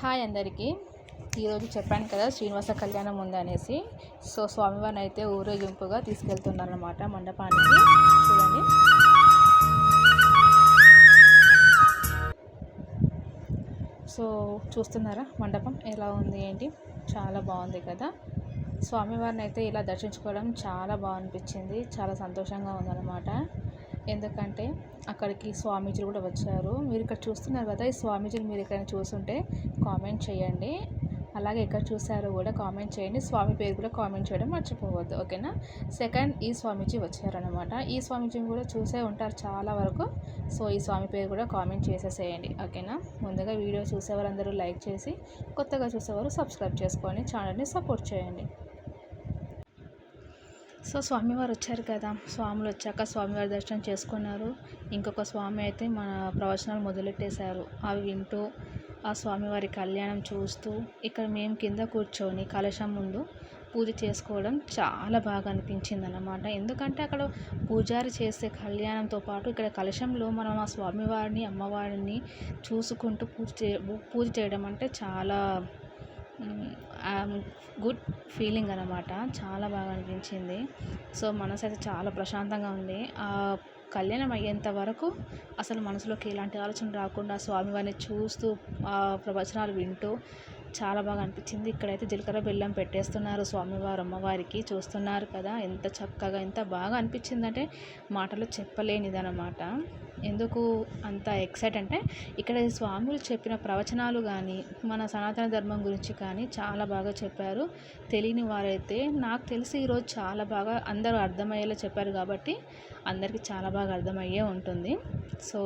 Hi అందరికీ. ఈరోజు చెప్పాను కదా శ్రీనివాస కళ్యాణం ఉందనేసి. సో స్వామివారిని అయితే ఊరేగింపుగా తీసుకెళ్తున్నారన్నమాట మండపానికి. చూడండి, సో చూస్తున్నారా మండపం ఎలా ఉంది ఏంటి, చాలా బాగుంది కదా. స్వామివారిని అయితే ఇలా దర్శించుకోవడం చాలా బాగా అనిపించింది, చాలా సంతోషంగా ఉందన్నమాట. ఎందుకంటే అక్కడికి స్వామీజీలు కూడా వచ్చారు. మీరు ఇక్కడ చూస్తున్నారు కదా, ఈ స్వామీజీని మీరు ఎక్కడైనా చూస్తుంటే కామెంట్ చేయండి. అలాగే ఎక్కడ చూసారో కూడా కామెంట్ చేయండి. స్వామి పేరు కూడా కామెంట్ చేయడం మర్చిపోవద్దు, ఓకేనా. సెకండ్, ఈ స్వామీజీ వచ్చారనమాట. ఈ స్వామీజీని కూడా చూసే ఉంటారు చాలా వరకు. సో ఈ స్వామి పేరు కూడా కామెంట్ చేసేసేయండి, ఓకేనా. ముందుగా వీడియో చూసేవారందరూ లైక్ చేసి, కొత్తగా చూసేవారు సబ్స్క్రైబ్ చేసుకొని ఛానల్ని సపోర్ట్ చేయండి. సో స్వామివారు వచ్చారు కదా, స్వాములు వచ్చాక స్వామివారి దర్శనం చేసుకున్నారు. ఇంకొక స్వామి అయితే మన ప్రవచనాలు మొదలెట్టేశారు. అవి వింటూ ఆ స్వామివారి కళ్యాణం చూస్తూ ఇక్కడ మేము కింద కూర్చొని కలశం ముందు పూజ చేసుకోవడం చాలా బాగా అనిపించింది అన్నమాట. ఎందుకంటే అక్కడ పూజారి చేసే కళ్యాణంతో పాటు ఇక్కడ కలశంలో మనం ఆ స్వామివారిని అమ్మవారిని చూసుకుంటూ పూజ చేయడం అంటే చాలా గుడ్ ఫీలింగ్ అనమాట. చాలా బాగా అనిపించింది. సో మనసు అయితే చాలా ప్రశాంతంగా ఉంది. కళ్యాణం అయ్యేంత వరకు అసలు మనసులోకి ఎలాంటి ఆలోచన రాకుండా స్వామివారిని చూస్తూ ప్రవచనాలు వింటూ చాలా బాగా అనిపించింది. ఇక్కడైతే జీలకర్ర బెల్లం పెట్టేస్తున్నారు స్వామివారు అమ్మవారికి, చూస్తున్నారు కదా ఎంత చక్కగా ఎంత బాగా అనిపించిందంటే మాటలు చెప్పలేనిదన్నమాట. ఎందుకు అంత ఎక్సైట్ అంటే ఇక్కడ స్వాములు చెప్పిన ప్రవచనాలు కానీ మన సనాతన ధర్మం గురించి కానీ చాలా బాగా చెప్పారు. తెలియని వారైతే నాకు తెలిసి ఈరోజు చాలా బాగా అందరూ అర్థమయ్యేలా చెప్పారు కాబట్టి అందరికీ చాలా బాగా అర్థమయ్యే ఉంటుంది. సో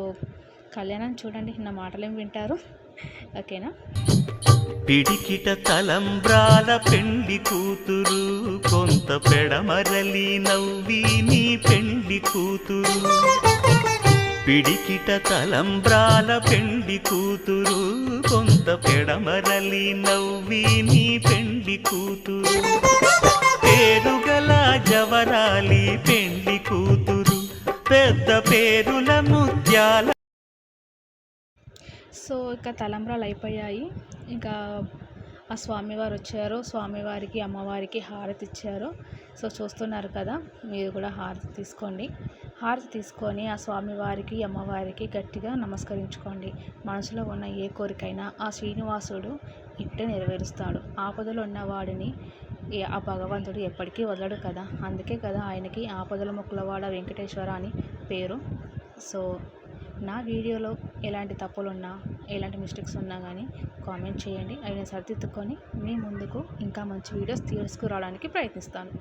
కళ్యాణం చూడండి, నా మాటలేం వింటారు, ఓకేనా. పిడికిట తలంబ్రాల పెండ్లి కూతురు, కొంత పెడమరలి నవ్వి నీ పెండ్లి కూతురు. పిడికిట తలంబ్రాల పెండ్లి కూతురు, కొంత పెడమరలి నవ్వి నీ పెండ్లి కూతురు. పేరుగల జవరాలి పెండ్లి కూతురు, పెద్ద పేరుల ముత్యాల. సో ఇక తలంబ్రాలు అయిపోయాయి. ఇంకా ఆ స్వామివారు వచ్చారు, స్వామివారికి అమ్మవారికి హారతి ఇచ్చారు. సో చూస్తున్నారు కదా, మీరు కూడా హారతి తీసుకోండి. హారతి తీసుకొని ఆ స్వామివారికి అమ్మవారికి గట్టిగా నమస్కరించుకోండి. మనసులో ఉన్న ఏ కోరికైనా ఆ శ్రీనివాసుడు ఇట్టే నెరవేరుస్తాడు. ఆపదలో ఉన్న వాడిని ఆ భగవంతుడు ఎప్పటికీ వదలడు కదా. అందుకే కదా ఆయనకి ఆపదల మొక్కులవాడ వెంకటేశ్వర అని పేరు. సో నా వీడియోలో ఎలాంటి తప్పులున్నా ఎలాంటి మిస్టేక్స్ ఉన్నా కానీ కామెంట్ చేయండి. అవి నేను సరిదిద్దుకొని మీ ముందుకు ఇంకా మంచి వీడియోస్ తీసుకురావడానికి ప్రయత్నిస్తాను.